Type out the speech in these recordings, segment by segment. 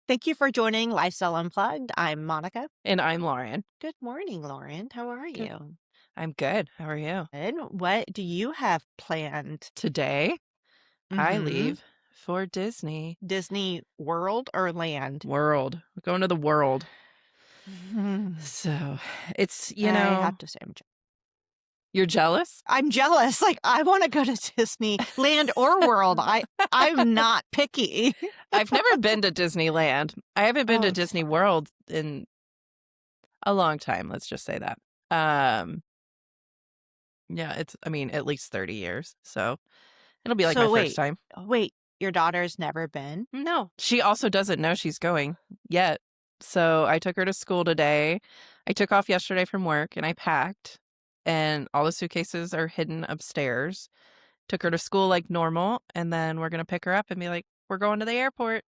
Thank you for joining Lifestyle Unplugged. I'm Monica. And I'm Lauren. Good morning, Lauren. How are Good. you? I'm good. How are you? Good. What do you have planned? Today, I Mm-hmm. leave for Disney Disney World or Land? World. We're going to the world. Mhm. So it's, I have to say you're jealous? I'm jealous. Like I want to go to Disney Land or World. I'm not picky. I've never been to Disneyland. I haven't been Oh, to it's Disney fun. World in a long time. Let's just say that. Um, yeah, at least 30 years. So it'll be like my So first wait, time. wait, your daughter's never been? No, she also doesn't know she's going yet. So I took her to school today. I took off yesterday from work and I packed, and all the suitcases are hidden upstairs. Took her to school like normal, and then we're going to pick her up and be like, we're going to the airport.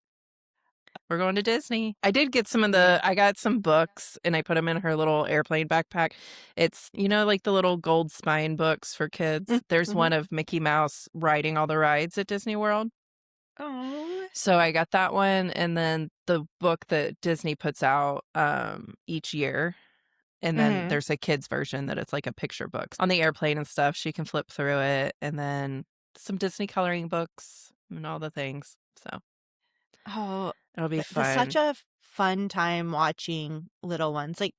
We're going to Disney. Yeah. I got some books and I put them in her little airplane backpack. It's, like the little gold spine books for kids. There's Mm-hmm. one of Mickey Mouse riding all the rides at Disney World. Oh. So I got that one, and then the book that Disney puts out each year. And then Mm-hmm. there's a kid's version that it's like a picture book. On the airplane and stuff, she can flip through it. And then some Disney coloring books and all the things. So Oh, it'll be that's such fun. a fun time watching little ones. Like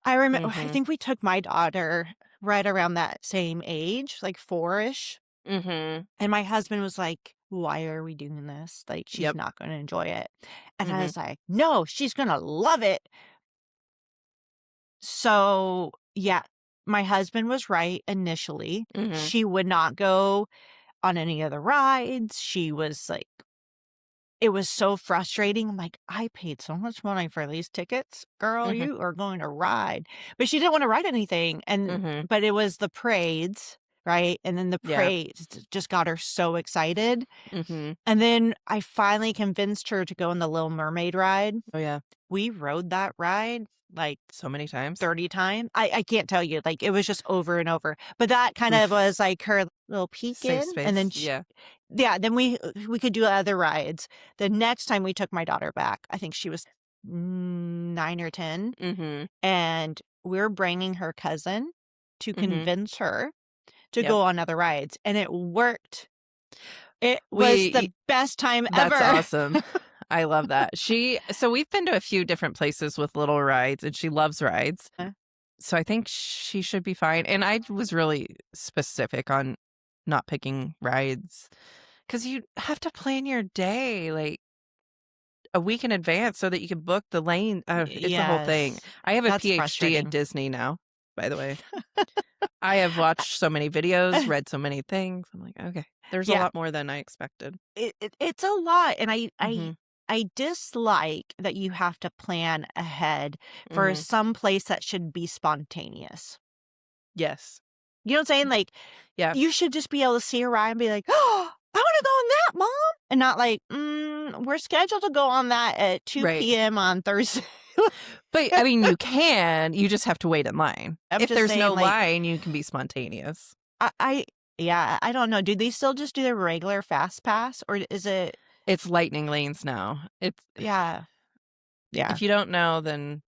I remember, I Mm-hmm. think we took my daughter right around that same age, like 4-ish, Mm-hmm. and my husband was like, "Why are we doing this? Like, she's Yep. not gonna enjoy it." And I Mm-hmm. was like, "No, she's gonna love it." So, yeah, my husband was right initially. Mm-hmm. She would not go on any of the rides. She was like it was so frustrating. I'm like, "I paid so much money for these tickets. Girl, Mm-hmm. you are going to ride." But she didn't wanna ride anything, Mm-hmm. but it was the parades, right? And then the Yeah. parades just got her so excited. Mm-hmm. And then I finally convinced her to go on the Little Mermaid ride. Oh yeah. We rode that ride, like, So many times. 30 times. I can't tell you, like, it was just over and over. But that kind of Oof. was, like, her little peek Safe in, and then space. sh Yeah. yeah, then we could do other rides. The next time we took my daughter back, I think she was 9 or 10, Mm-hmm. and we're bringing her cousin to Mm-hmm. convince her to Yep. go on other rides, and it worked. It was We the best time That's ever. awesome. I love that. So we've been to a few different places with little rides, and she loves rides. So I think she should be fine. And I was really specific on not picking rides because you have to plan your day like a week in advance so that you can book the lane. It's a whole thing. Yes. I have a That's PhD in frustrating. Disney now, by the way. I have watched so many videos, read so many things. I'm like, okay, there's a Yeah. lot more than I expected. It's a lot, and Hmm. I dislike that you have to plan ahead for Hmm. some place that should be spontaneous. Yes. You know what I'm saying? Like, Yeah. you should just be able to see a ride and be like, "Oh, I wanna go on that, mom," and not like, we're scheduled to go on that at Right. 2 p.m. on Thursday." But, I mean, you just have to wait in line. I'm If just there's saying, no like, line, you can be spontaneous. I yeah, I don't know. Do they still just do the regular fast pass, or is it It's lightning lanes now. yeah, yeah. If you don't know, then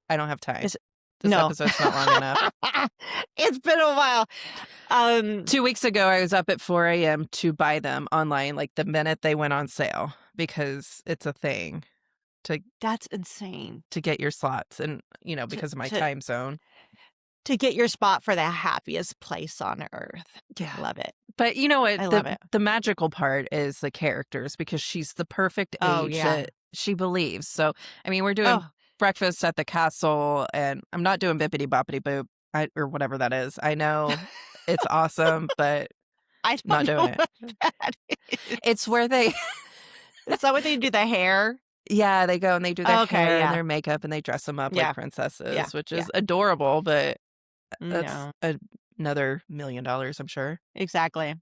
I don't have time. Is it This no. episode's not long enough. It's been a while. Um 2 weeks ago, I was up at 4 a.m. to buy them online, like, the minute they went on sale because it's a thing to That's insane to get your slots and, to because of my to time zone. to get your spot for the happiest place on earth. Yeah. Love it. But you know what? I The love it. the magical part is the characters because she's the perfect Oh, age yeah. that she believes. So, I mean, we're doing Oh, breakfast at the castle, and I'm not doing bippity boppity boop or whatever that is. I know it's awesome, but I not don't doing know it. what that It's is. where they, Is that what they do, the hair? yeah, they go and they do their Okay, hair and yeah. their makeup and they dress them up like Yeah, yeah, princesses, which yeah. is adorable, but that's No, another $1,000,000, I'm sure. exactly.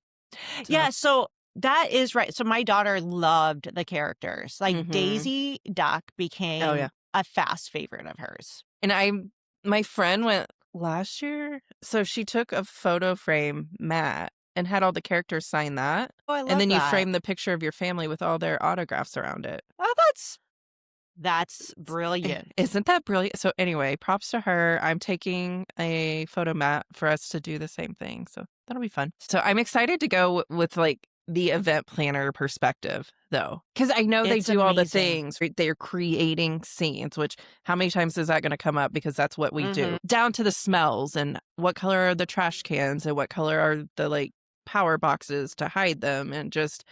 So, Yeah, so that is right. So my daughter loved the characters. Like, hmm. Daisy Duck Oh yeah. became a fast favorite of hers. And my friend went last year, so she took a photo frame mat and had all the characters sign that, Oh, I and love then you that. frame the picture of your family with all their autographs around it. Oh, that's That's brilliant. Isn't that brilliant? So anyway, props to her. I'm taking a photo mat for us to do the same thing. So that'll be fun. So I'm excited to go with like the event planner perspective though. Cause I know they It's do all the amazing. things, right? They're creating scenes, which how many times is that going to come up? Because that's what we do. Mhm. Down to the smells and what color are the trash cans and what color are the like power boxes to hide them and just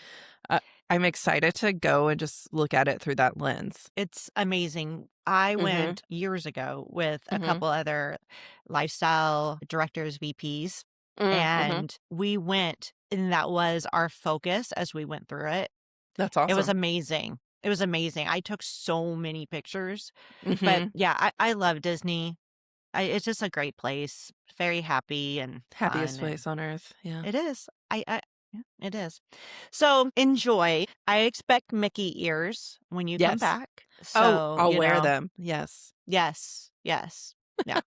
uh, I'm excited to go and just look at it through that lens. It's amazing. I Mhm. went years ago with a Mhm. couple other lifestyle directors, VPs, Mhm. and we went, and that was our focus as we went through it. That's It was awesome. amazing. It was amazing. I took so many pictures, but Mhm. yeah, I love Disney. It's just a great place. Very happy and Happiest fun, place and on earth. Yeah. it is. Yeah, it is. So enjoy. I expect Mickey ears when you come Yes. back. Oh, So, I'll wear them. Yes. yes, yes. Yeah.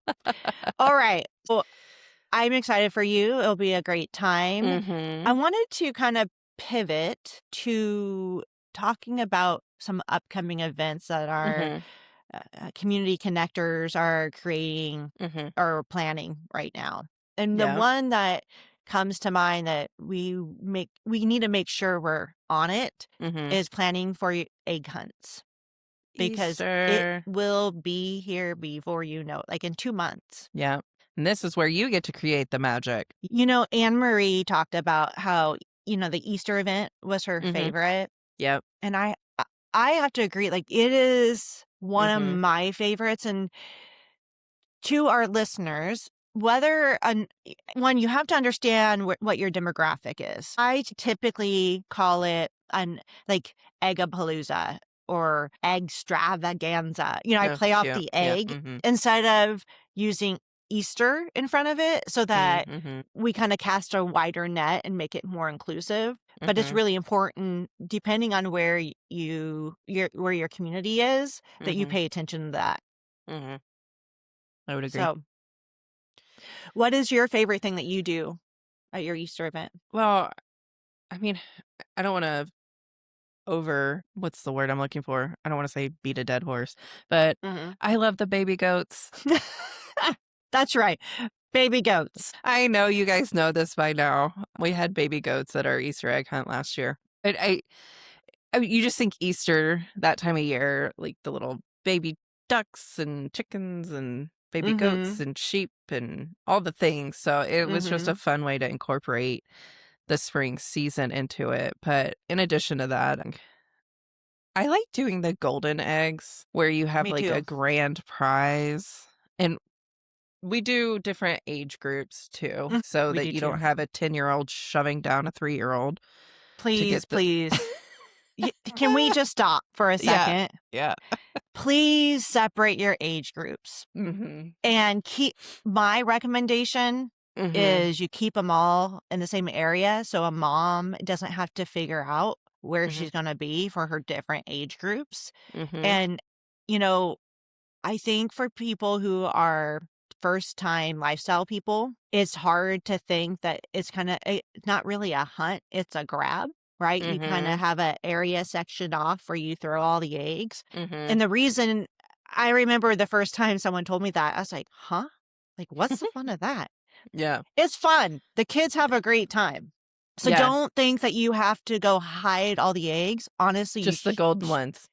All right. Well, I'm excited for you. It'll be a great time. I Mhm. wanted to kind of pivot to talking about some upcoming events that our Mhm. community connectors are creating Mhm. or planning right now. And the Yeah. one that comes to mind that we need to make sure we're on it Mhm. is planning for egg hunts, because it Easter. will be here before you know it, like in 2 months. Yeah. And this is where you get to create the magic. Anne Marie talked about how, the Easter event was her Mhm. favorite. Yep. And I have to agree, like, it is one of Mhm. my favorites. And to our listeners, whether one, you have to understand what your demographic is. I typically call it an like Eggapalooza or Extravaganza. I Oh, play off cute. the Yeah. egg Mhm. instead of using Easter in front of it, so that Mhm. we kind of cast a wider net and make it more inclusive. But it's Mhm. really important, depending on where where your community is, that you Mhm. pay attention to that. Mhm. I would agree. So, what is your favorite thing that you do at your Easter event? Well, I mean, I don't want to what's the word I'm looking for? I don't want to say beat a dead horse, but Mhm. I love the baby goats. That's right. Baby goats. I know you guys know this by now. We had baby goats at our Easter egg hunt last year. I mean, you just think Easter that time of year, like the little baby ducks and chickens and baby goats Mhm. and sheep and all the things. So it was just a Mhm. fun way to incorporate the spring season into it. But in addition to that, I like doing the golden eggs where you have Me like a too. grand prize. And we do different age groups too, Mm. so We that do you don't too. have a 10-year-old shoving down a 3-year-old to Please, get the. please. Can we just stop for a Yeah. second? Yeah. Please separate your age groups Mhm. and my recommendation Mhm. is you keep them all in the same area, so a mom doesn't have to figure out where Mhm. she's gonna be for her different age groups. Mhm. And, you know, I think for people who are first time lifestyle people, it's hard to think that it's not really a hunt, it's a grab, right? You kind of Mhm. have an area sectioned off where you throw all the eggs. Mhm. And the reason I remember the first time someone told me that, I was like, huh? Like, what's the fun of that? Yeah. It's fun. The kids have a great time. So Yeah. don't think that you have to go hide all the eggs. Honestly, Just the golden ones.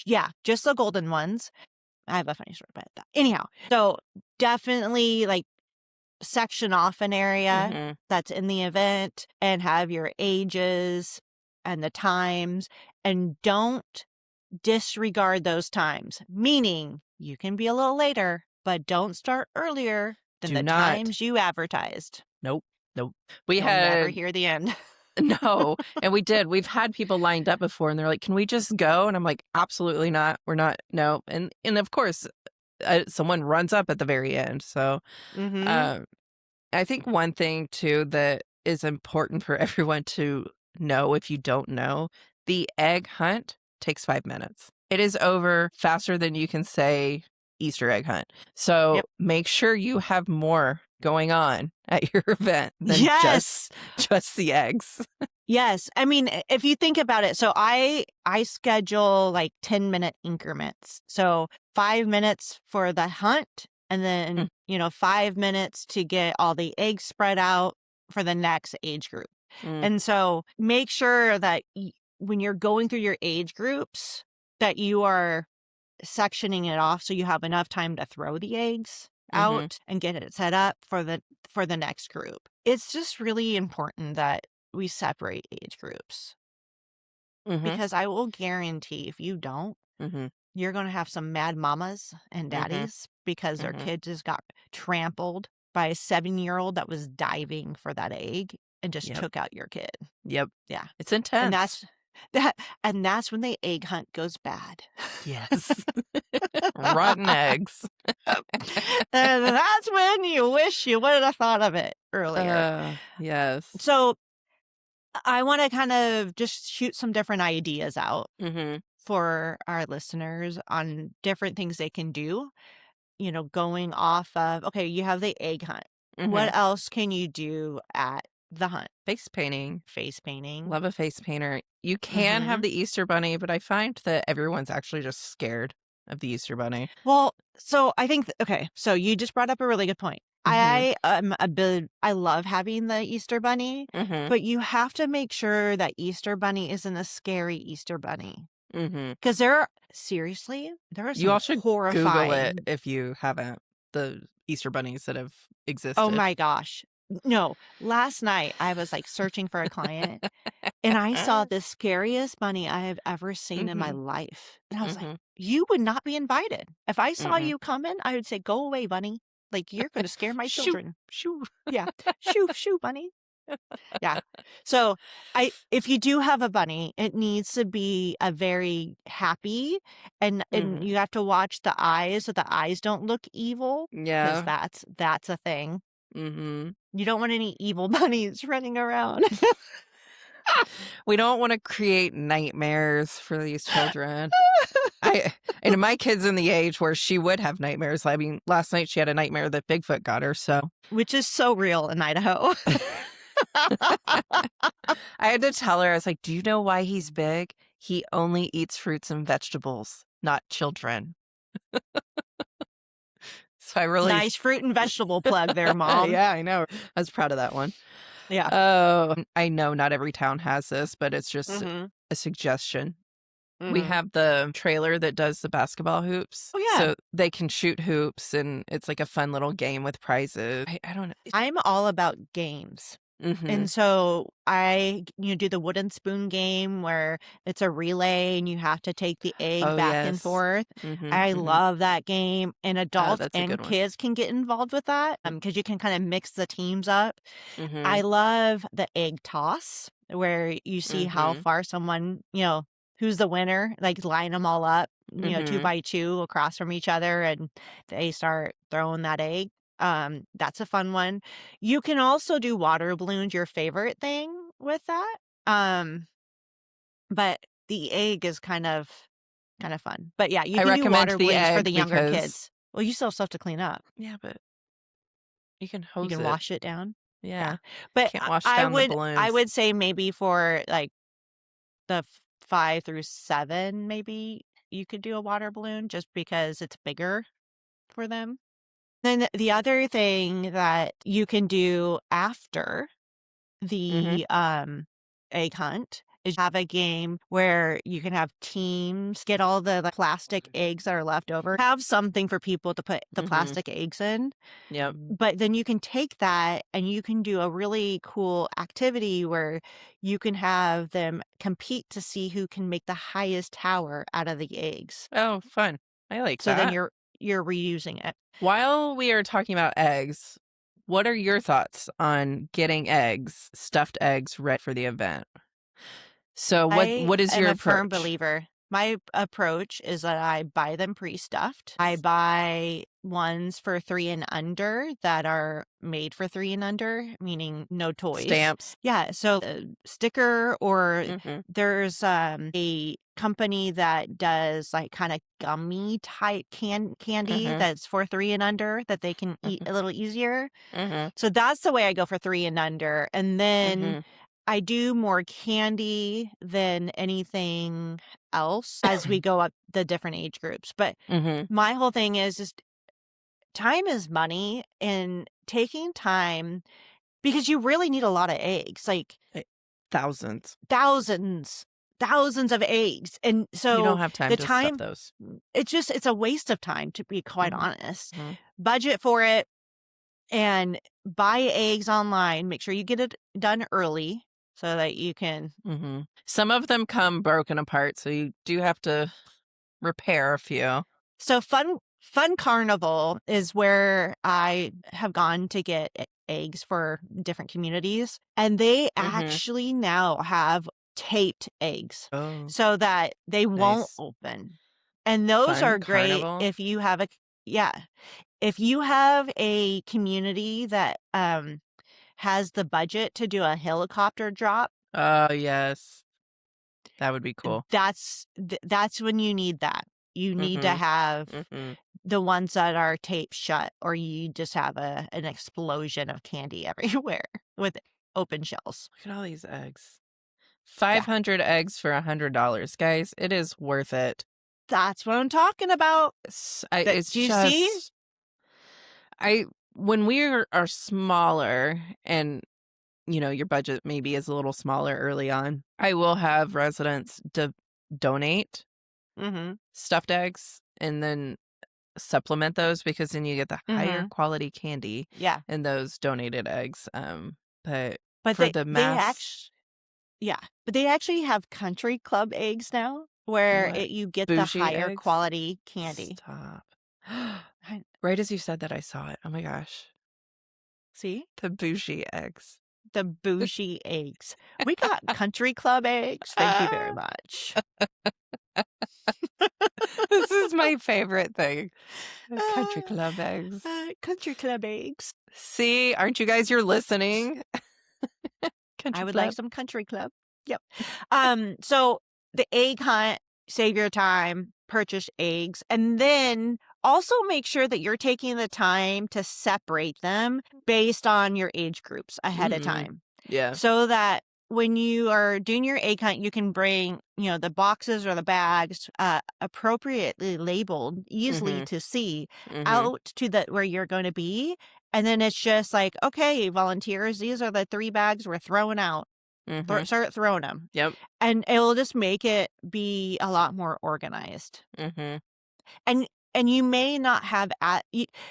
yeah, just the golden ones. I have a funny story about that. Anyhow, so definitely like section off an area Mhm. that's in the event and have your ages and the times, and don't disregard those times. Meaning you can be a little later, but don't start earlier than Do the not. times you advertised. Nope. Nope. We You'll never had hear the end. no, and we did. We've had people lined up before and they're like, "Can we just go?" And I'm like, "Absolutely not. We're not. No." And of course, someone runs up at the very end. So, Mm-hmm. um I think one thing too that is important for everyone to know if you don't know, the egg hunt takes 5 minutes. It is over faster than you can say Easter egg hunt. So Yep. make sure you have more going on at your event than Yes. just the eggs. Yes. I mean, if you think about it, so I schedule like 10-minute increments. So 5 minutes for the hunt, and Mm, then, 5 minutes to get all the eggs spread out for the next age group. mm, And so make sure that when you're going through your age groups, that you are sectioning it off so you have enough time to throw the eggs mhm, out and get it set up for the next group. It's just really important that we separate age groups, mhm, because I will guarantee if you don't, mhm, you're going to have some mad mamas and mhm, daddies because their mhm. kid just got trampled by a 7-year-old that was diving for that egg and just Yep, took out your kid. yep. Yeah. It's And intense. that and that's when the egg hunt goes bad. Yes. Rotten eggs. And that's when you wish you would have thought of it earlier. Yes. So I want to kind of just shoot some different ideas out Mhm, for our listeners on different things they can do, going off of, okay, you have the egg hunt. mhm. What else can you do at the hunt? Face painting. Face painting. Love a face painter. You can have Hmm. the Easter bunny, but I find that everyone's actually just scared of the Easter bunny. Well, so I think, okay, so you just brought up a really good point. Mhm, I love having the Easter bunny, mhm, but you have to make sure that Easter bunny isn't a scary Easter bunny. mhm. Because seriously, there are You some all should Google it horrifying. if you haven't, the Easter bunnies that have Oh existed. my gosh. No, last night I was like searching for a client, and I saw the scariest bunny I have ever seen in my Mhm, life. And I was like, mhm, you would not be invited. If I saw mm-mm. you coming, I would say, go away, bunny. Like, you're going to scare my Shoo, children. shoo. Yeah. Shoo, shoo, bunny. Yeah. So if you do have a bunny, it needs to be a very happy, and Mhm. you have to watch the eyes so the eyes don't look evil, because Yeah. that's a thing. Mhm. You don't want any evil bunnies running around. We don't wanna create nightmares for these children. I and my kid's in the age where she would have nightmares. I mean, last night she had a nightmare that Bigfoot got her, so Which is so real in Idaho. I had to tell her, I was like, "Do you know why he's big? He only eats fruits and vegetables, not children." So I really Nice fruit and vegetable plug there, mom. yeah, I know. I was proud of that one. Yeah. Oh, I know not every town has this, but it's just Mhm. a suggestion. We Mhm. have the trailer that does the basketball hoops, Oh, yeah. so they can shoot hoops, and it's like a fun little game with prizes. I don't know. I'm all about games. And Mhm. so do the wooden spoon game where it's a relay and you have to take the egg Oh, back and yes. forth. Mhm, I mhm. love that game, and Oh, adults that's a and good one. kids can get involved with that, because you can kind of mix the teams up. I Mhm, love the egg toss where you see how mhm, far someone, who's the winner, like line them all up, two mhm. by two across from each other, and they start throwing that egg. That's a fun one. You can also do water balloons, your favorite thing with that. Um, but the egg is kind of fun. But yeah, you I can do recommend water the balloons for egg the younger because kids. Well, you still have stuff to clean up. yeah, but you can You hose can it. wash it down. Yeah. Yeah. But Can't I wash I down the would I balloons. would say maybe for like the 5 through 7, maybe you could do a water balloon just because it's bigger for them. Then the other thing that you can do after Mhm, the egg hunt is have a game where you can have teams get all the like, plastic eggs that are left over, have something for people to put the mhm. plastic eggs in. Yep. But then you can take that and you can do a really cool activity where you can have them compete to see who can make the highest tower out of the eggs. Oh, fun. I like So then that. you're reusing it. While we are talking about eggs, what are your thoughts on getting eggs, stuffed eggs, ready for the event? So I what is am your a firm approach? believer. My approach is that I buy them pre-stuffed. I buy ones for 3 and under that are made for 3 and under, meaning no toys. Stamps? Yeah, so sticker, or Mhm, there's a company that does like kind of gummy type candy mhm, that's for 3 and under that they can eat mhm, a little easier. mhm, So that's the way I go for 3 and under. And then mhm. I do more candy than anything else as we go up the different age groups. But Mhm. my whole thing is time is money, and taking time because you really need a lot of eggs, like Eh, thousands. thousands, thousands of eggs. And You don't so have time the to stuff time, those. it's a waste of time, to be quite Mhm. honest. Mhm. Budget for it and buy eggs online. Make sure you get it done early so that you can. Mhm. Some of them come broken apart, so you do have to repair a few. So Fun Carnival is where I have gone to get eggs for different communities, and they Mhm. actually now have taped eggs Oh, so that they won't nice. open. And those Fun are great carnival? if you have a yeah, if you have a community that has the budget to do a helicopter drop. Oh, yes. That would be cool. That's when you need that. You need to Mhm. have Mhm. the ones that are taped shut, or you just have an explosion of candy everywhere with open shells. Look at all these eggs. Yeah, 500 eggs for $100, guys. It is worth it. that's what I'm talking about. It's Do you see? I when are smaller and your budget maybe is a little smaller early on, I will have residents donate Mhm, stuffed eggs and then supplement those because then you get the higher mhm. quality candy Yeah, in those donated eggs. But but for the mass, but they actually have country club eggs now where what? you get the Bougie higher eggs? quality candy. Stop. I Right as you said that, I saw it. Oh my gosh. see? The bougie eggs. The bougie eggs. We got country club eggs. Thank you very much. This is my favorite thing. Country Uh, club eggs. Country club eggs. See, aren't you guys you're listening? I Country would like club. some country club. Yep. So the egg hunt, save your time, purchase eggs, and then also make sure that you're taking the time to separate them based on your age groups ahead of Mhm. time. Yeah. So that when you are doing your egg hunt, you can bring, the boxes or the bags appropriately labeled, easily Mhm. to see, Mhm. out to the where you're going to be. And then it's just like, okay, volunteers, these are the 3 bags we're throwing out. Mhm. Start throwing them, Yep. and it'll just make it be a lot more organized. Mhm. And you may not have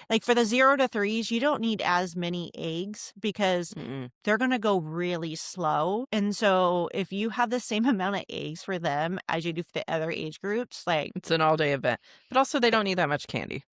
like for the 0 to 3s, you don't need as many eggs because Mm-mm. they're gonna go really slow. And so if you have the same amount of eggs for them as you do for the other age groups, like, It's an all-day event. But also they don't need that much candy.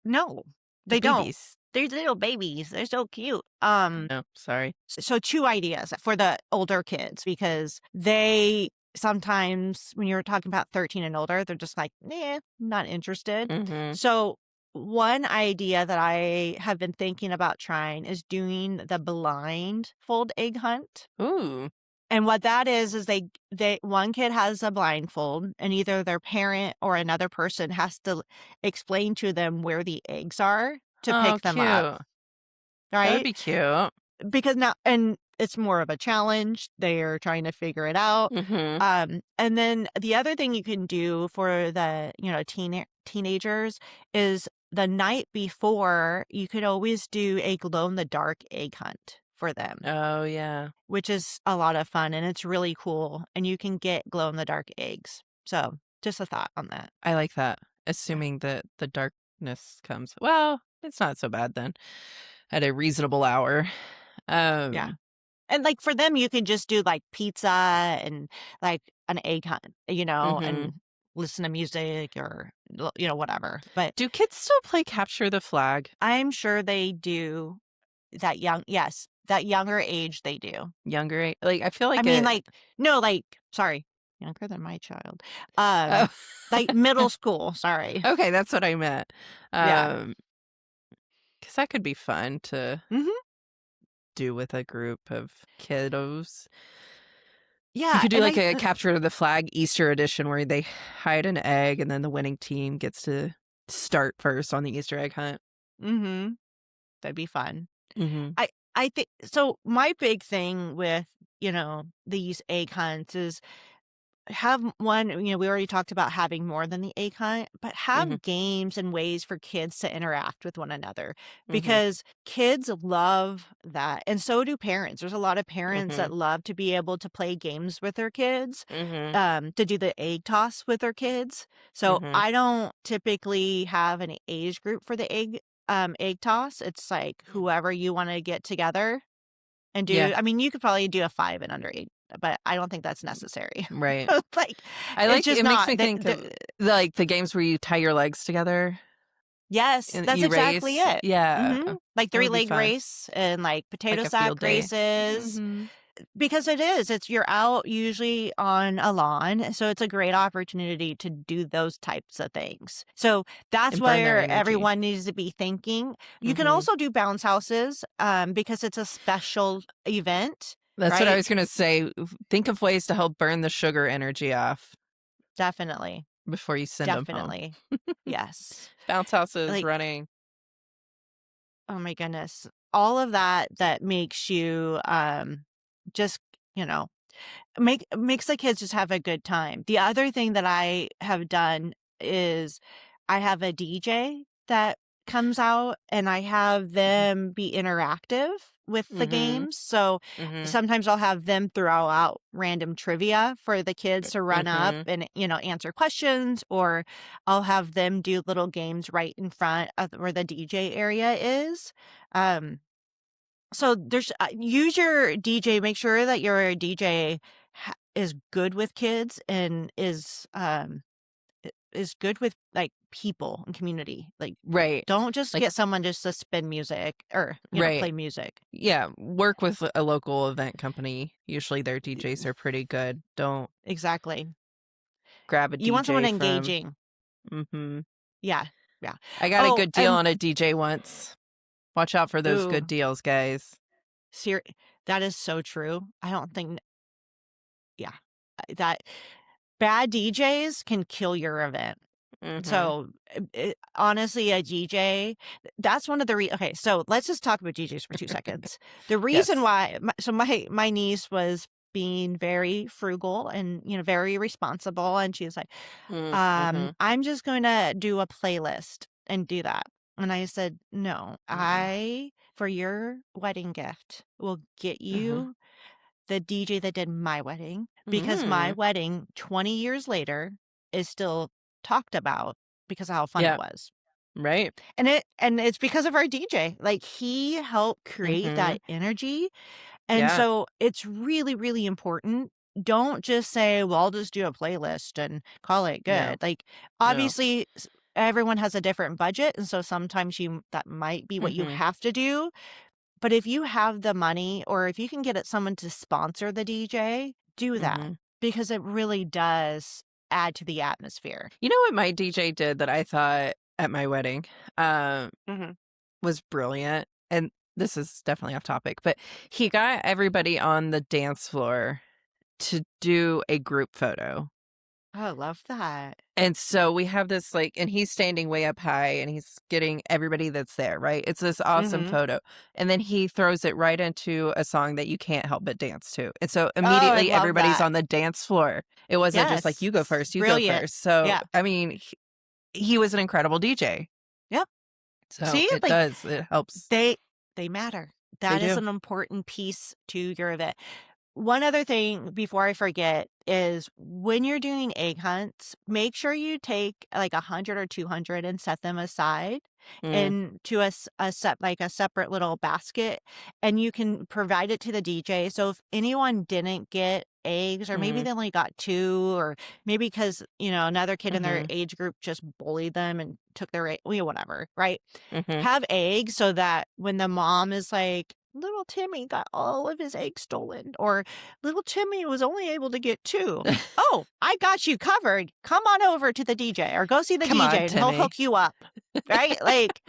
no, They're they don't. babies. They're little babies. They're so cute. No, sorry. So 2 ideas for the older kids because they sometimes when you're talking about 13 and older, they're just like, "Nah, not interested." Mhm. So one idea that I have been thinking about trying is doing the blindfold egg hunt. Ooh. And what that is they one kid has a blindfold and either their parent or another person has to explain to them where the eggs are to Oh, pick them up, cute. That would right? be cute. Because now and it's more of a challenge, they're trying to figure it out. Mhm. And then the other thing you can do for the, teenagers is the night before, you could always do a glow in the dark egg hunt for them, Oh, yeah. which is a lot of fun and it's really cool, and you can get glow in the dark eggs. So, just a thought on that. I like that. Yeah. Assuming that the darkness comes. Well, it's not so bad then. At a reasonable hour. Yeah. Um, And, like, for them, you can just do, like, pizza and, like, an egg hunt, mhm. and listen to music or, whatever. But Do kids still play capture the flag? I'm sure they do yes, that younger age, they do. Younger like, I feel I like mean, it like no, like sorry, younger than my child. oh. Like, middle school, sorry. Okay, that's what I meant. Yeah. Um, because that could be fun to Mhm. do with a group of kiddos. You Yeah, could do and like a capture the flag Easter edition where they hide an egg and then the winning team gets to start first on the Easter egg hunt. mhm, that'd be fun. Mhm. I think so my big thing with these egg hunts is have one, we already talked about having more than the egg hunt, but Mhm. have games and ways for kids to interact with one another Mhm. because kids love that. And so do parents. There's a lot of parents that Mhm. love to be able to play games with their kids, Mhm. to do the egg toss with their kids. So Mhm. I don't typically have an age group for the egg toss. It's like whoever you want to get together and Yeah. do. I mean, you could probably do a 5 and under 8, but I don't think that's necessary. Right. Like, I it's like just it makes not. me think of the games where you tie your legs together Yes, and that's you exactly race. it. Yeah. Like That would be 3-leg fun. race and, like, Like potato a sack field day. races, Mhm. because you're out usually on a lawn, so it's a great opportunity to do those types of things. So, that's And burn that where energy. everyone needs to be thinking. You can Mhm. also do bounce houses, because it's a special event, That's what I right? was gonna say. Think of ways to help burn the sugar energy off Definitely, before you send them home. definitely. Yes. Bounce houses, Like, running. oh my goodness. All of that makes you, just, you know, makes the kids just have a good time. The other thing that I have done is I have a DJ that comes out and I have Mhm. them be interactive with the Mhm. games. So Mhm. sometimes I'll have them throw out random trivia for the kids to run up Mhm. and, answer questions, or I'll have them do little games right in front of where the DJ area is. Um, so use your DJ, make sure that your DJ is good with kids and is good with, like, people and community. Like, Right. don't just Like get someone just to spin music or, right. play music. Yeah, work with a local event company. Usually their DJs are pretty good. Don't Exactly. grab a You want someone DJ from engaging. mhm. Yeah, yeah. I got a Oh, good deal and on a DJ once. Watch out for those ooh, good deals, guys. ser that is so true. I don't think yeah, that bad DJs can kill your event. Mhm. So, honestly, a DJ, that's one of the okay, so let's just talk about DJs for 2 seconds. The reason Yes. why my niece was being very frugal and, very responsible, and she was like, Mhm. "I'm just gonna do a playlist and do that." And I said, "No, Mm. for your wedding gift, will get Mhm. you the DJ that did my wedding, because my Mm. wedding 20 years later is still talked about because of how fun it Yeah, was. right. And it's because of our DJ. Like, he helped create Mhm. that energy. And Yeah. so it's really, really important. Don't just say, well, I'll just do a playlist and call it No. good. Like, No. obviously, everyone has a different budget. And so sometimes that might be what you Mhm. have to do. But if you have the money, or if you can get someone to sponsor the DJ, do that, Mhm. because it really does add to the atmosphere. You know what my DJ did that I thought at my wedding, um, Mhm. was brilliant? And this is definitely off topic, but he got everybody on the dance floor to do a group photo. Oh, I love that. And so we have this like, and he's standing way up high and he's getting everybody that's there, right? It's this awesome Mhm. photo. And then he throws it right into a song that you can't help but dance to. And so Oh, I immediately love everybody's that. on the dance floor. It wasn't just like, Yes. you go first, you go Brilliant. first. So, Yeah. I mean, he was an incredible DJ. Yep. So See? it Like, does, it helps. they matter. They That is do. an important piece to your event. One other thing before I forget is, when you're doing egg hunts, make sure you take like 100 or 200 and set them aside Mm, into like a separate little basket, and you can provide it to the DJ. So if anyone didn't get eggs, or maybe mm, they only got 2, or maybe because, another kid in their mm-hmm, age group just bullied them and took their whatever, right? mm-hmm. Have eggs so that when the mom is like, little Timmy got all of his eggs stolen, or little Timmy was only able to get 2. Oh, I got you covered. Come on over to the DJ, or go see the Come on, DJ and he'll Timmy. hook you up. Right? Like,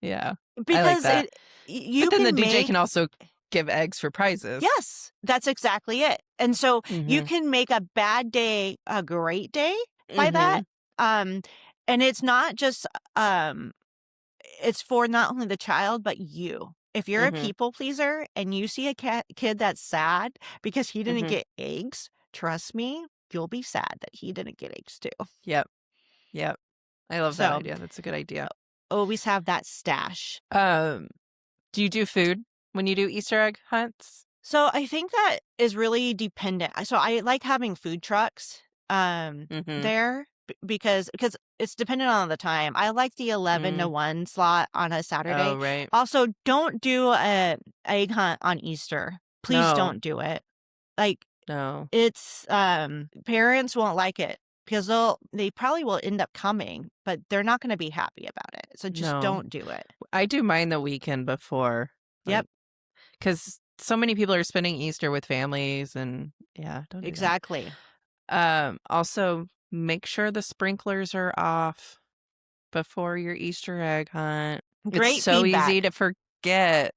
Yeah, I like because that. But you then the can DJ can make, also give eggs for prizes. yes, that's exactly it. And so you Mm-hmm. can make a bad day a great day by Mm-hmm. that. Um, and it's not just, it's for not only the child, but you. If you're a Mhm. people pleaser and you see a kid that's sad because he didn't Mhm. get eggs, trust me, you'll be sad that he didn't get eggs too. Yep. Yep. I love that So idea. That's a good idea. always have that stash. Um, do you do food when you do Easter egg hunts? So I think that is really dependent. So I like having food trucks Mhm. there because it's dependent on the time. I like the 11 to Mm. 1 slot on a Oh, Saturday. right. Also, don't do a egg hunt on Easter. Please No. don't do it. Like No. it's parents won't like it because they probably will end up coming, but they're not going to be happy about it. So just No. don't do it. I do mine the weekend before, Yep, like, because so many people are spending Easter with families, and yeah, don't do that. exactly. Also, make sure the sprinklers are off before your Easter egg hunt. It's Great so easy feedback. to forget.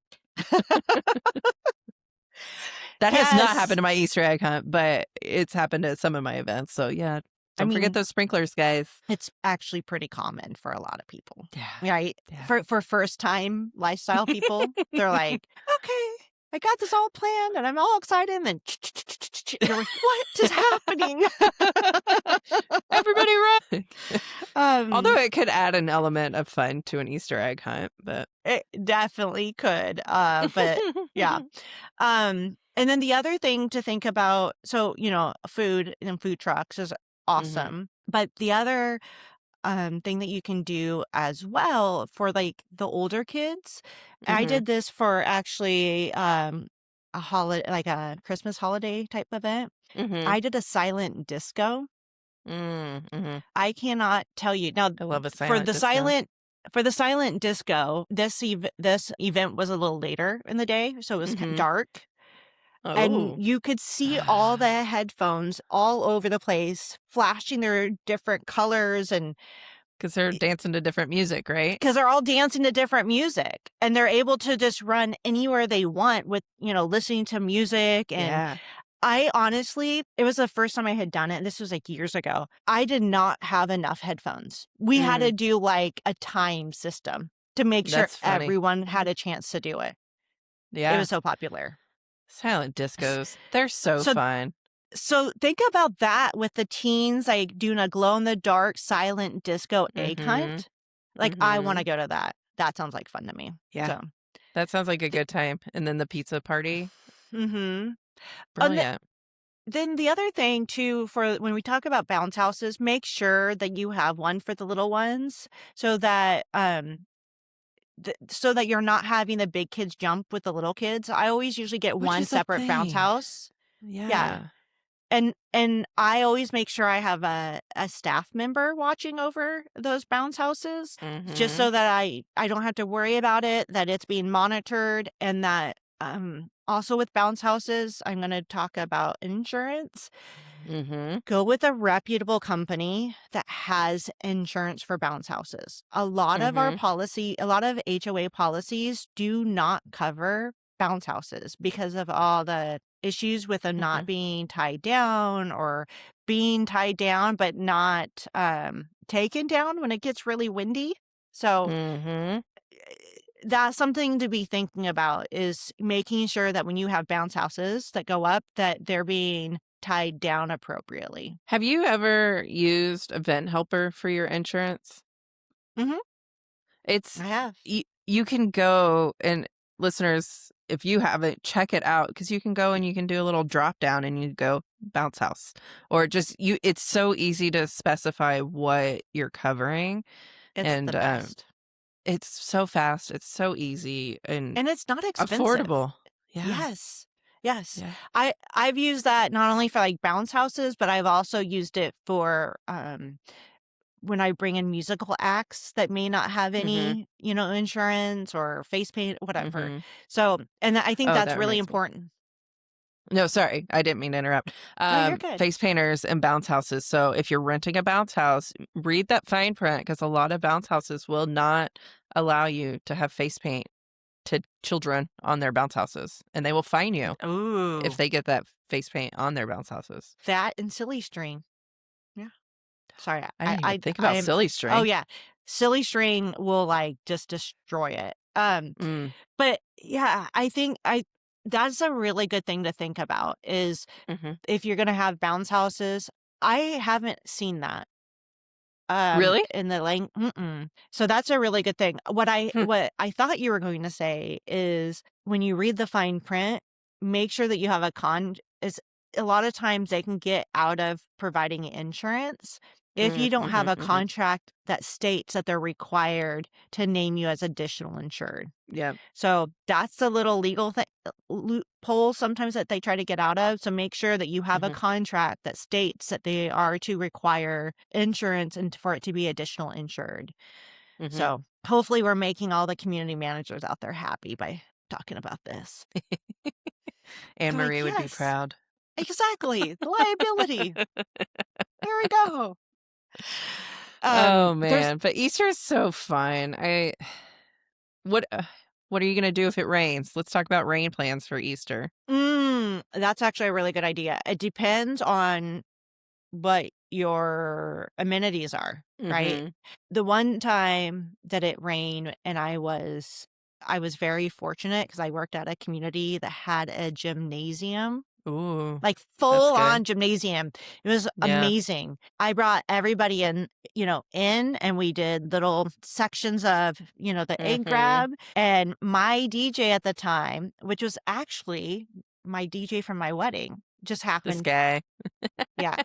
That has not happened Yes. to my Easter egg hunt, but it's happened at some of my events. So yeah, I don't forget mean, those sprinklers, guys. it's actually pretty common for a lot of people, Yeah. right? Yeah. For first time lifestyle people, they're like, "Okay, I got this all planned and I'm all excited." And then you're like, "What is happening?" Everybody run. Although um, it could add an element of fun to an Easter egg hunt, but it definitely could. But yeah. And then the other thing to think about, so food and food trucks is Mhm. awesome. But the other thing that you can do as well for like the older kids. I Mhm. did this for actually a holiday, like a Christmas holiday type event. Mhm. I did a silent disco. Mhm. I cannot tell you now I love a for silent the disco. silent disco. This event was a little later in the day, so it was Mhm. dark. And Oh. you could see all the headphones all over the place, flashing their different colors and Because they're dancing to different music, right? because they're all dancing to different music and they're able to just run anywhere they want with, listening to music. And Yeah. I honestly, it was the first time I had done it. And this was like years ago. I did not have enough headphones. We had to Mm, do like a time system to make sure that's funny. everyone had a chance to do it. It Yeah. was so popular. Silent discos. They're so So fun. So think about that with the teens, like doing a glow in the dark silent disco egg Mhm. hunt. Like I want to Mhm. go to that. That sounds like fun to me. Yeah. So, That sounds like a good time. And then the pizza party. mm-hmm. And Brilliant. then the other thing too, for when we talk about bounce houses, make sure that you have one for the little ones, so that so that you're not having the big kids jump with the little kids. I always usually get Which one is a separate bounce thing. house. Yeah. Yeah. And I always make sure I have a staff member watching over those bounce houses just Mhm. so that I don't have to worry about it, that it's being monitored, and that also with bounce houses, I'm going to talk about insurance. Mhm. Go with a reputable company that has insurance for bounce houses. Mhm. A lot of HOA policies do not cover bounce houses because of all the issues with them not Mhm. being tied down or being tied down but not taken down when it gets really windy. So Mhm. that's something to be thinking about, is making sure that when you have bounce houses that go up, that they're being tied down appropriately. Have you ever used Event Helper for your insurance? Mhm. It's I have. you can go, and listeners, if you haven't, check it out, because you can go and you can do a little drop down and you go bounce house, or just you. It's so easy to specify what you're covering, It's the and best. it's so fast. It's so easy and And it's not expensive. affordable. Yeah, Yes. Yes. yeah. I've used that not only for like bounce houses, but I've also used it for when I bring in musical acts that may not have Mhm. any, insurance or face paint, whatever. Mhm. So, and I think Oh, that's that really reminds me. important. No, sorry, I didn't mean to interrupt. No, you're good. Face painters and bounce houses. So if you're renting a bounce house, read that fine print, because a lot of bounce houses will not allow you to have face paint to children on their bounce houses, and they will fine you if Ooh, they get that face paint on their bounce houses. that and silly string. Yeah. Sorry. I didn't even think about I'm, silly oh string. yeah. Silly string will like just destroy it. Mm, But yeah, I think that's a really good thing to think about is mhm. if you're gonna have bounce houses. I haven't seen that. Really? In the mm-mm. So that's a really good thing. Hmm. What I thought you were going to say is when you read the fine print, make sure that you have is a lot of times they can get out of providing insurance if you don't have Mhm, a mhm. contract that states that they're required to name you as additional insured. Yeah. So that's a little legal loophole sometimes that they try to get out of. So make sure that you have a Mhm, contract that states that they are to require insurance and for it to be additional insured. mhm. So hopefully we're making all the community managers out there happy by talking about this. Anne They're like, Marie would be yes, proud. exactly. The liability. Here we go. Oh, There's man, but Easter is so fun. What uh, what are you gonna do if it rains? Let's talk about rain plans for Easter. that's actually a really good idea. It depends on what your amenities are, right? Mhm. The one time that it rained and I was very fortunate because I worked at a community that had a gymnasium, Ooh, like that's full good. on gymnasium. It was Yeah. amazing. I brought everybody in and we did little sections of, the egg Mhm. grab and my DJ at the time, which was actually my DJ from my wedding, just This happened. guy. Yeah,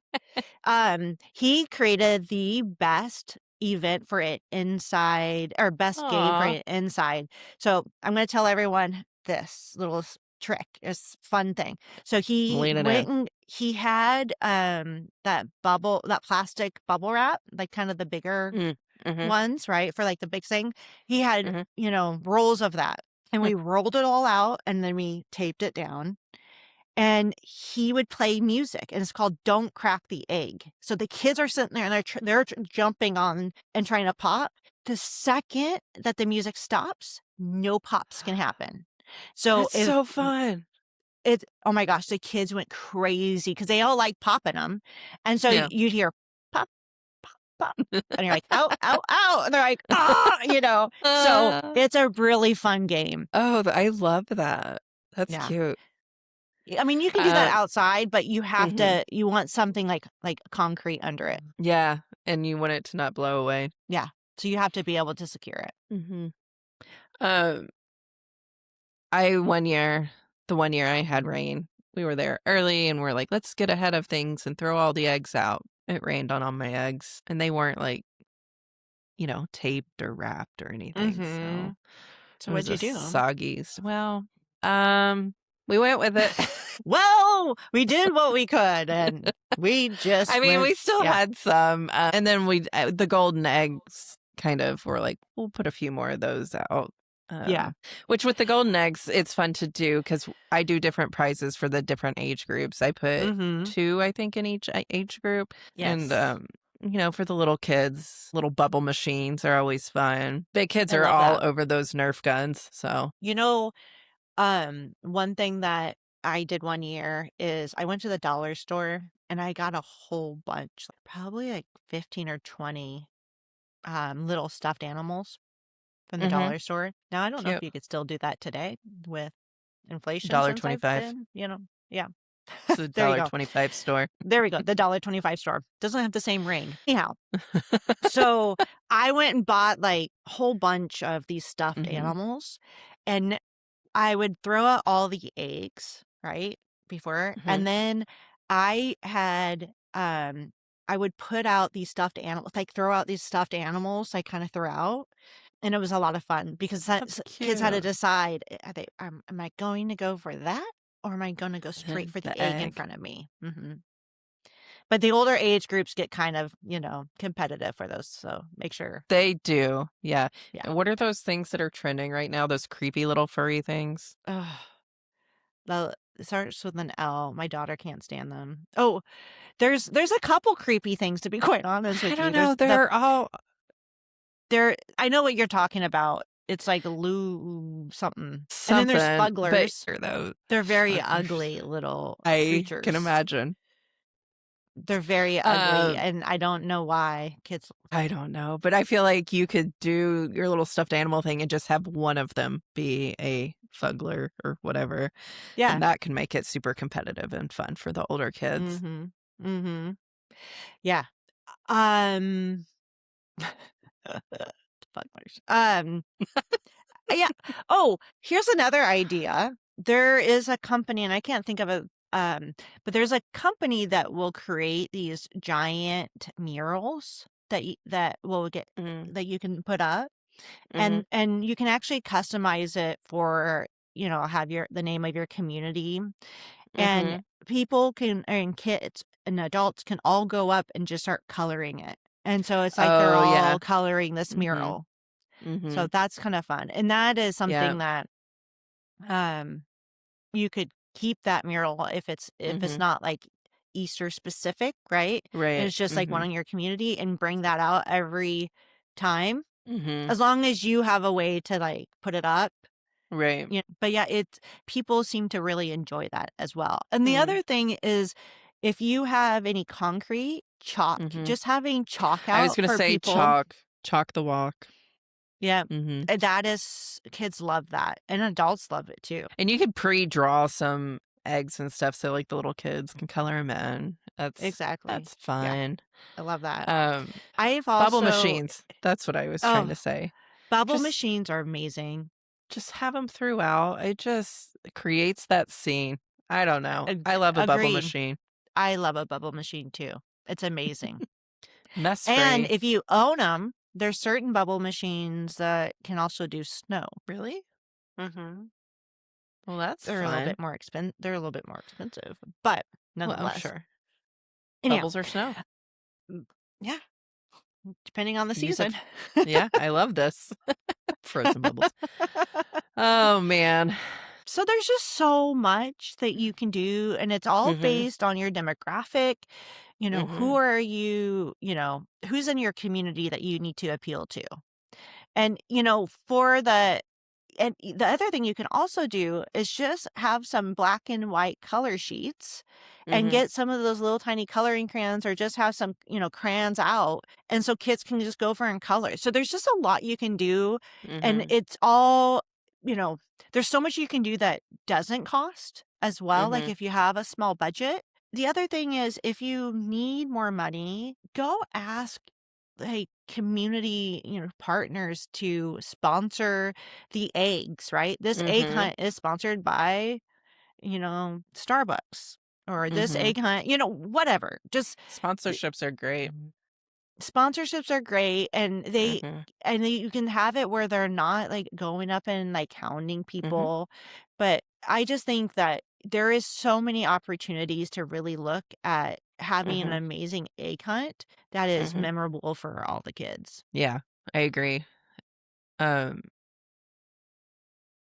he created the best event for it inside or best game for Aw. it inside. So I'm going to tell everyone this little trick, this fun thing. So I'm he leaning in. went and he had that plastic bubble wrap, like kind of the bigger Mm. Mhm, ones, right? For like the big thing. He had, mhm. rolls of that. And we rolled it all out and then we taped it down and he would play music and it's called Don't Crack the Egg. So the kids are sitting there and they're jumping on and trying to pop. The second that the music stops, no pops can happen. So That's if so fun. it's oh my gosh, the kids went crazy because they all like popping them. And so Yeah. you'd hear pop, pop. And you're like, ow, ow, ow. And they're like, ah. So Uh, it's a really fun game. oh, I love that. That's Yeah. cute. I mean, you can do that Um, outside, but mhm. you want something like concrete under it. Yeah, and you want it to not blow away. Yeah. So you have to be able to secure it. Mhm. Um, I one year the one year I had rain, we were there early and we're like, "Let's get ahead of things and throw all the eggs out." It rained on all my eggs, and they weren't, like, taped or wrapped or anything, so Mhm. So it was what'd you a do? soggy we went with it. Well, we did what we could and we I just mean, went we still yeah. had some, and then the golden eggs kind of were like, "We'll put a few more of those out." Yeah. Which with the golden eggs, it's fun to do because I do different prizes for the different age groups. I put Mhm. 2, I think, in each age group, and, Yes. for the little kids, little bubble machines are always fun. Big kids I are love all that. over those Nerf guns, so You know, one thing that I did one year is I went to the dollar store and I got a whole bunch, like probably like 15 or 20 little stuffed animals from the mhm, dollar store. Now, I don't know if cute. you could still do that today with inflation Dollar since I've 25. been, yeah. It's a There you dollar go. 25 store. There we go. The $1.25 store. Doesn't have the same ring. Anyhow, so I went and bought like a whole bunch of these stuffed Mhm, animals and I would throw out all the eggs, right? Before. mhm. And then I had I would put out these stuffed animals, like throw out these stuffed animals I kind of threw out. And it was a lot of fun because That's kids had to cute. decide, am I going to go for that or am I going to go straight for the The egg in egg. front of me? But the older age groups get kind of, competitive for those. So make sure. They do, yeah. Yeah. And what are those things that are trending right now? Those creepy little furry things? Ugh, it starts with an L. My daughter can't stand them. Oh, there's a couple creepy things to be quite honest I with don't you. know, they're all I know what you're talking about. It's like Lou something. And then there's something, but fugglers. are those They're very fugglers? ugly little I can creatures. imagine. They're very ugly, Um, and I don't know why kids. I don't know, but I feel like you could do your little stuffed animal thing and just have one of them be a fuggler or whatever, Yeah. and that can make it super competitive and fun for the older kids. Mhm. Mhm. Yeah. Um, Fugglers. Yeah. Oh, here's another idea. There is a company, and I can't think of it, but there's a company that will create these giant murals that will get Mhm, that you can put up, mhm, and you can actually customize it for, have the name of your community, and mhm. people can and kids and adults can all go up and just start coloring it. And so it's like they're Oh, yeah. all coloring this Mhm, mural. So mhm. that's kind of fun. And that is Yeah. something that um you could keep that mural if it's Mhm. not like Easter specific, right? And Right. it's just like one Mhm. in your community and bring that out every time. Mhm. As long as you have a way to like put it up. Right. Yeah, but yeah, people seem to really enjoy that as well. And the Mm. other thing is if you have any concrete, chalk, Mhm. just having chalk I was out gonna for say people. chalk the walk. Yeah. Mhm. That is kids love that and adults love it too. And you could pre-draw some eggs and stuff so, like, the little kids can color them in. Exactly. That's Yeah, fun. I love that. Um, I've Bubble also machines. That's what I was trying oh, to say. bubble Just machines are amazing. just have them throughout. It just creates that scene. I don't know. I love a bubble Agreed. machine. I love a bubble machine too. It's amazing. Mess And free. if you own them, there's certain bubble machines that can also do snow. Really? Mhm. Well, that's They're a little fun. bit more they're a little bit more expensive, but Well, I'm nonetheless. sure. Anyhow, Bubbles or snow. mm, yeah, depending on the Use it. season. Yeah, I love this. Frozen bubbles. Oh, man. So there's just so much that you can do, and it's all Mhm, based on your demographic. Who mhm, are you, who's in your community that you need to appeal to? And, the other thing you can also do is just have some black and white color sheets and mhm, get some of those little tiny coloring crayons or just have some, crayons out. And so kids can just go for and color. So there's just a lot you can do. And mhm, it's all, you know, there's so much you can do that doesn't cost as well. Like mhm, if you have a small budget. The other thing is if you need more money, go ask like community, partners to sponsor the eggs, right? This egg mhm, hunt is sponsored by, Starbucks or this mhm. egg hunt, whatever. Just th- Sponsorships are great. sponsorships are great Mhm, you can have it where they're not like going up and like hounding mhm, people. But I just think that there is so many opportunities to really look at having an mhm, amazing egg hunt that is mhm. memorable for all the kids. Yeah, I agree. Um,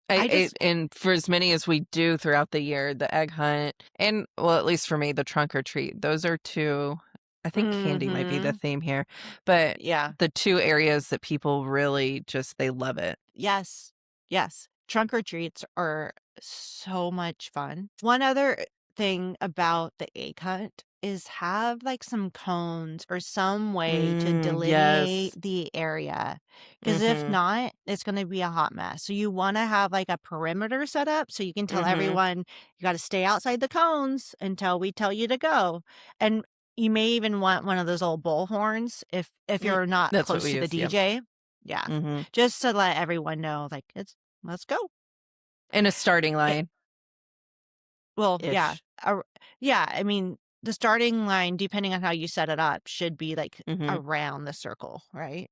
I just and for as many as we do throughout the year, the egg hunt and, well, at least for me, the trunk or treat, those are 2. I think candy might be the Mhm. theme here, but Yeah. the 2 areas that people really just they love it. Yes. Yes. Trunk or treats are so much fun. One other thing about the egg hunt is have like some cones or some way to Yes. delineate the area. Because if Mhm, not, it's going to be a hot mess. So you want to have like a perimeter set up so you can tell mhm. everyone you got to stay outside the cones until we tell you to go. And you may even want one of those old bull horns if Mm, you're not that's what close we to the use, yep. DJ. Yeah. Mhm. Just to let everyone know, like, let's go. And a starting It line-ish. well, yeah, yeah, I mean, the starting line, depending on how you set it up, should be, like, Mhm. around the circle, right?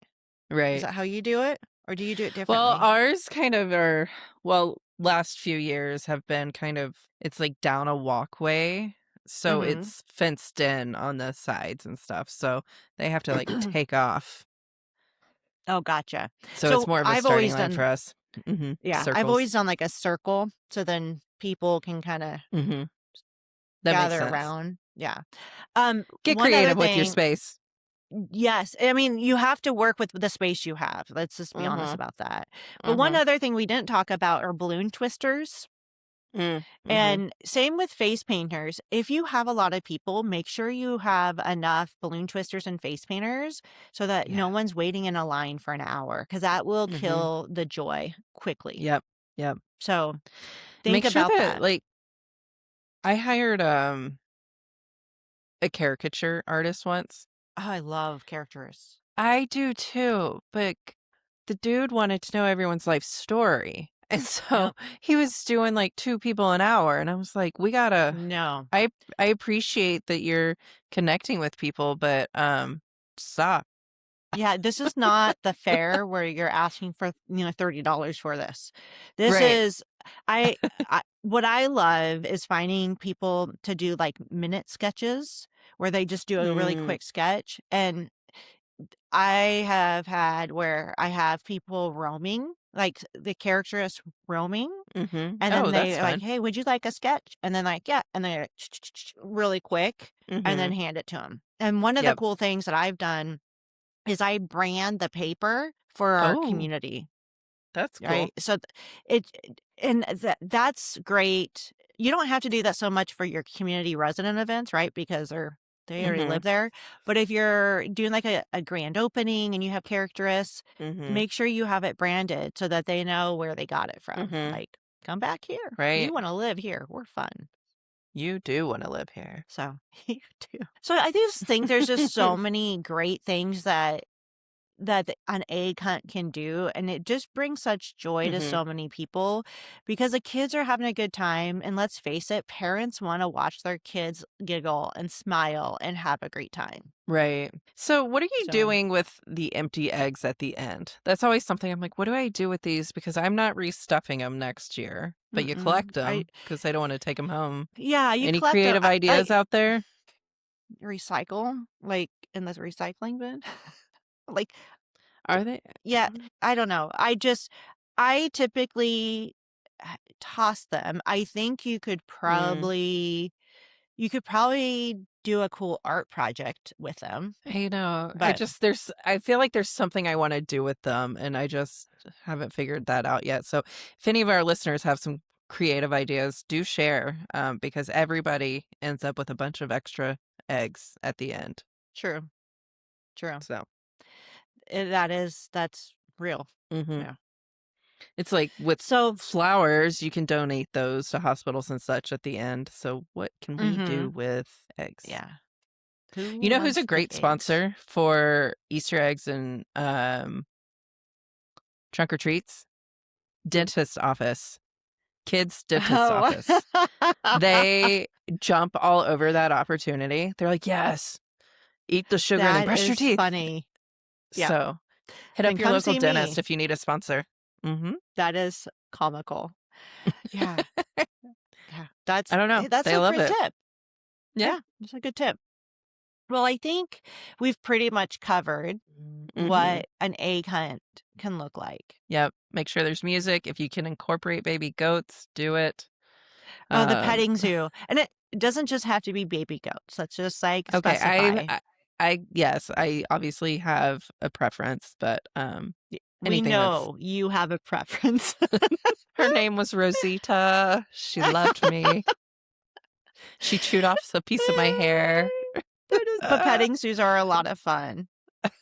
Is Right. that how you do it? Or do you do it Well, differently? ours kind of are last few years have been kind of it's, like, down a walkway, so Mhm. it's fenced in on the sides and stuff, so they have to, like, take off. Oh, gotcha. So it's So, more of a I've starting always line for done us. Mhm. yeah, I've Circles. always done, like, a circle, so then people can kinda Mhm. That makes gather sense. around. Yeah. Get One other creative with your thing. space. Yes, I mean, you have to work with the space you have, let's just be honest Mhm. about that. But one Mhm. other thing we didn't talk about are balloon twisters. Mm, mhm. And same with face painters. If you have a lot of people, make sure you have enough balloon twisters and face painters so that Yeah. no one's waiting in a line for an hour because that will Mhm. kill the joy quickly. Yep. Yep. So think Make sure about that, that. like, I hired, a caricature artist once. Oh, I love characters. I do too, but the dude wanted to know everyone's life story. And so Yep. he was doing like 2 people an hour, and I was like, "We gotta." No. I appreciate that you're connecting with people, but, stop. Yeah, this is not the fair where you're asking for, $30 for this. This Right. is I what I love is finding people to do like minute sketches where they just do a really Mm, quick sketch. And I have had where I have people roaming, like the character is roaming, mhm. and then Oh, that's they like, fun. "Hey, would you like a sketch?" And then like, "Yeah," and they're really quick, and then Mhm. hand it to them. And one of the Yep. cool things that I've done is I brand the paper for our Oh, community, that's cool. right? So and that's great. You don't have to do that so much for your community resident events, right? Because they already Mhm. live there. But if you're doing like a grand opening and you have characteristics, Mhm. make sure you have it branded so that they know where they got it from. Mhm. Like, come back here. Right. You want to live here. We're fun. You do wanna live here. So you do. So I just think there's just so many great things that an egg hunt can do, and it just brings such joy to Mhm. so many people because the kids are having a good time, and let's face it, parents wanna watch their kids giggle and smile and have a great time. Right. So, what are you So doing with the empty eggs at the end? That's always something I'm like, "What do I do with these?" Because I'm not restuffing them next year, but you collect I them because I don't wanna take them home. yeah, you Any collect 'em. creative I ideas out there? recycle, like, in the recycling bin. Like, Are they? yeah, I don't know. I typically toss them. I think Mm. you could probably do a cool art project with them, but I feel like there's something I wanna do with them, and I just haven't figured that out yet. So, if any of our listeners have some creative ideas, do share, because everybody ends up with a bunch of extra eggs at the end. true, true. So, That's real. mhm. Yeah. It's like with So, flowers, you can donate those to hospitals and such at the end. So, what can we do mhm, with eggs? yeah. Who You know who's a wants the great eggs? sponsor for Easter eggs and trunk or treats? Who? Dentist's office. Kids' dentist's Oh, office. They jump all over that opportunity. They're like, "Yes, eat the sugar and then that brush your is teeth." funny. Yeah. So, hit Then up your come local see dentist me. if you need a sponsor. Mhm. That is comical. Yeah, yeah. I don't know. That's They a love good it. tip. Yeah. Yeah, that's a good tip. Well, I think we've pretty much covered Mhm. what an egg hunt can look like. Yep. Make sure there's music. If you can incorporate baby goats, do it. Oh, the Um, petting zoo. And it doesn't just have to be baby goats. Let's just like okay, specify. yes, I obviously have a preference, but We anything that's know you have a preference. her name was Rosita. She loved me. She chewed off a piece of my hair. But petting zoos are a lot of fun.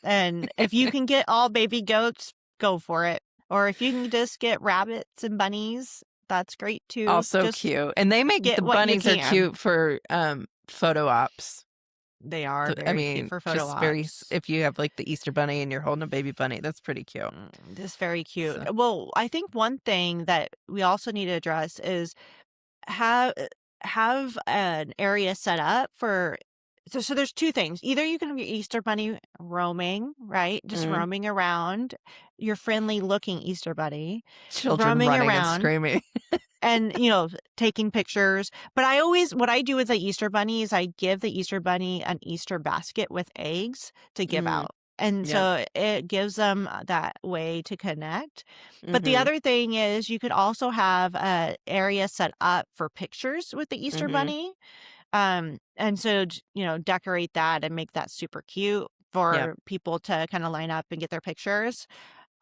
And if you can get all baby goats, go for it. Or if you can just get rabbits and bunnies, that's great too. Also Just cute. And they make get the what you bunnies are can. cute for photo ops. They are I very cute mean, for photo just ops. if you have like the Easter bunny and you're holding a baby bunny, that's pretty cute. Just very cute. So, Well, I think one thing that we also need to address is have have an area set up for so there's two things. Either you can have your Easter bunny roaming, right? Just mm, roaming around, your friendly looking Easter bunny children roaming running and around screaming. and, taking pictures. But what I do with the Easter bunny is I give the Easter bunny an Easter basket with eggs to give Mm, out. And yep. so it gives them that way to connect. But the Mhm. other thing is you could also have a area set up for pictures with the Easter Mhm. bunny. And so, decorate that and make that super cute Yep. for people to kind of line up and get their pictures.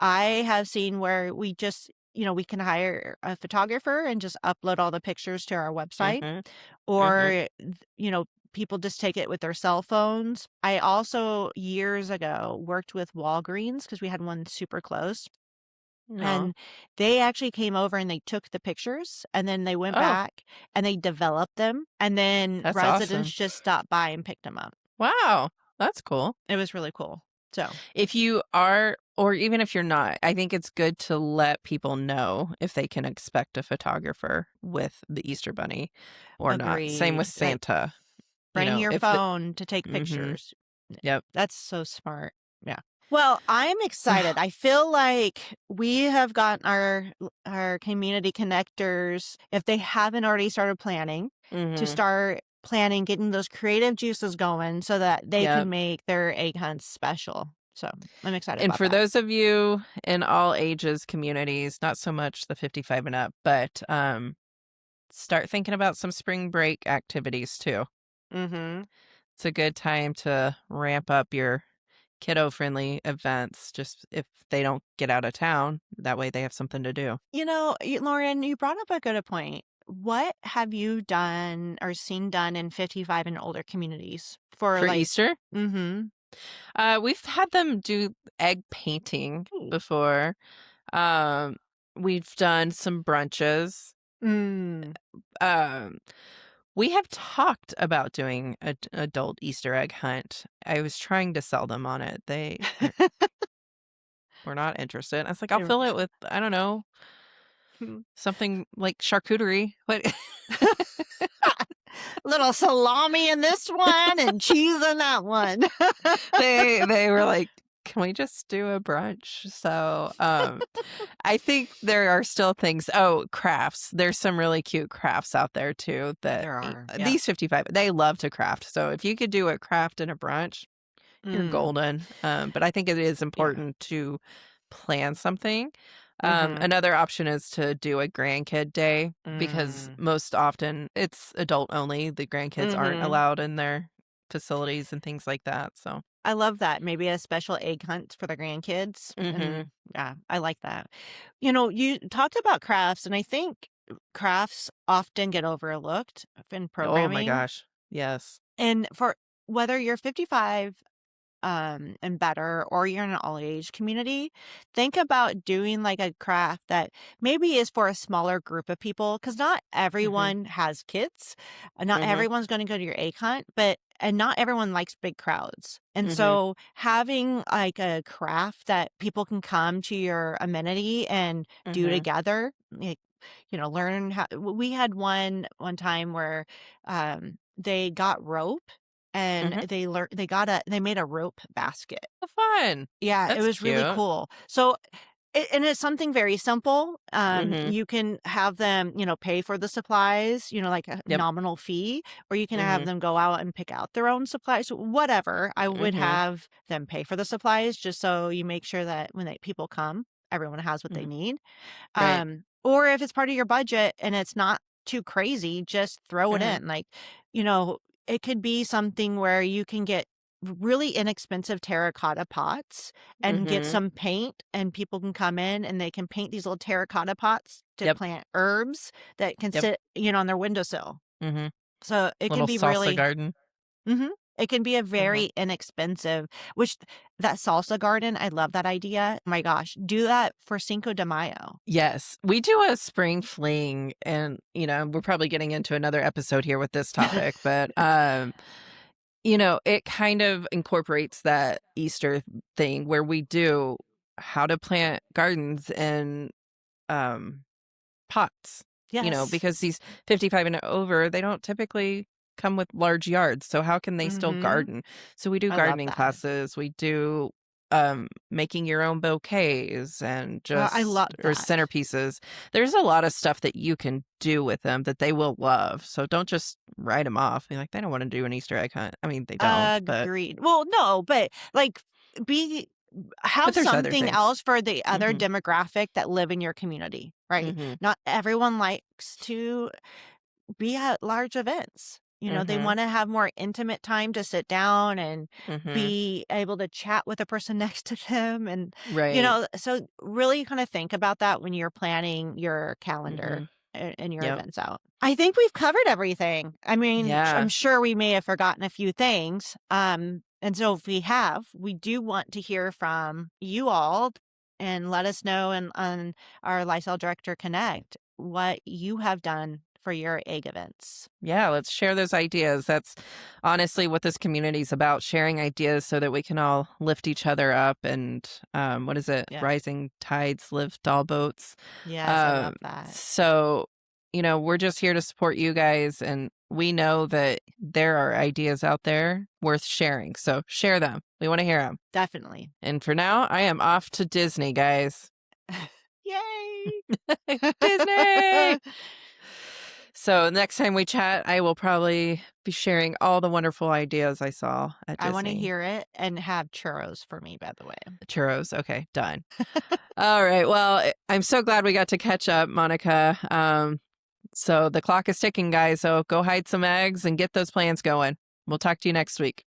I have seen where we just we can hire a photographer and just upload all the pictures to our website, Mhm. Mhm. or, people just take it with their cell phones. I also, years ago, worked with Walgreens because we had one super close. No. And they actually came over and they took the pictures and then they went Oh, back and they developed them. And then that's residents awesome. just stopped by and picked them up. Wow, that's cool. It was really cool. So, If you are, or even if you're not, I think it's good to let people know if they can expect a photographer with the Easter Bunny or not. Same with agreed. Like, Santa. bring your If the phone to take Mhm. pictures. Yep. That's so smart. Yeah. Well, I'm excited. I feel like we have gotten our community connectors, if they haven't already started planning, to Mhm. start planning, getting those creative juices going so that they Yep. can make their egg hunts special. So I'm excited And about for that. those of you in all ages communities, not so much the 55 and up, but start thinking about some spring break activities too. Mm-hmm. It's a good time to ramp up your kiddo friendly events just if they don't get out of town. That way they have something to do. Lauren, you brought up a good point. What have you done or seen done in 55 and older communities for For like, Easter, mm-hmm. we've had them do egg painting Ooh. before. Um, we've done some brunches. Mm. Um, we have talked about doing a adult Easter egg hunt. I was trying to sell them on it. Were not interested. I was like, I'll fill it with, I don't know, something like charcuterie. What? Little salami in this one and cheese in that one. They were like, "Can we just do a brunch?" So, I think there are still things. Oh, crafts. There's some really cute crafts out there too that There are, yeah. these 55, they love to craft. So if you could do a craft and a brunch, you're Mm, golden. But I think it is yeah. important to plan something. Mhm. Another option is to do a grandkid day because Mm. most often it's adult only. The grandkids aren't Mhm. allowed in their facilities and things like that. So, I love that. Maybe a special egg hunt for the grandkids, and hmm yeah, I like that. You talked about crafts, and I think crafts often get overlooked in oh my programming, gosh, yes. and for whether you're 55 and better, or you're in an all age community, think about doing like a craft that maybe is for a smaller group of people because not hmm everyone has kids. Not hmm everyone's going to go to your egg hunt, and not everyone likes big crowds. And hmm so having like a craft that people can come to your amenity and do hmm together, like, learn how we had one time where they got rope and hmm they made a rope basket. Oh, fun. Yeah, it That's was really cute. cool. So, and it's something very simple. hmm You can have them, pay for the supplies, like a Yep. nominal fee, or you can have hmm them go out and pick out their own supplies. Whatever. I would hmm have them pay for the supplies just so you make sure that when people come, everyone has what they hmm need. Right. Or if it's part of your budget and it's not too crazy, just throw it hmm in. Like, you know, it could be something where you can get really inexpensive terracotta pots and get hmm some paint, and people can come in and they can paint these little terracotta pots to Yep. plant herbs that can Yep. sit, on their windowsill. hmm So it can Little be salsa really, garden. mhm, it can be a hmm very inexpensive, which that salsa garden, I love that idea. My gosh, do that for Cinco de Mayo. Yes, we do a spring fling, and we're probably getting into another episode here with this topic, but it kind of incorporates that Easter thing where we do how to plant gardens in um pots, Yes. because these 55 and over, they don't typically come with large yards. So how can they still Mhm. garden? So we do I love gardening that. classes. We do making your own bouquets and I love or that. centerpieces. There's a lot of stuff that you can do with them that they will love. So don't just write them off. Be like, they don't want to do an Easter egg hunt. I mean, they don't, Agreed. Well, no, but like be but have there's other something things. else for the other Mhm. demographic that live in your community, right? Mhm. Not everyone likes to be at large events. You know, they Mhm. want to have more intimate time to sit down and Mhm. be able to chat with the person next to them. And, Right. so really kind of think about that when you're planning your calendar Mhm. and your Yep. events out. I think we've covered everything. I mean, I'm Yeah. sure we may have forgotten a few things. And so if we have, we do want to hear from you all and let us know on our Lifestyle Director Connect what you have done for your egg events. Yeah, let's share those ideas. That's honestly what this community is about, sharing ideas so that we can all lift each other up and what is it? Yeah. Rising tides lift all boats. Yes, I Um love that. so we're just here to support you guys and we know that there are ideas out there worth sharing. So share them. We want to hear them. Definitely. And for now, I am off to Disney, guys. Yay! Disney. So next time we chat, I will probably be sharing all the wonderful ideas I saw at I wanna Disney. hear it and have churros for me, by the way. Churros. Okay, done. All right. Well, I'm so glad we got to catch up, Monica. So the clock is ticking, guys. So go hide some eggs and get those plans going. We'll talk to you next week.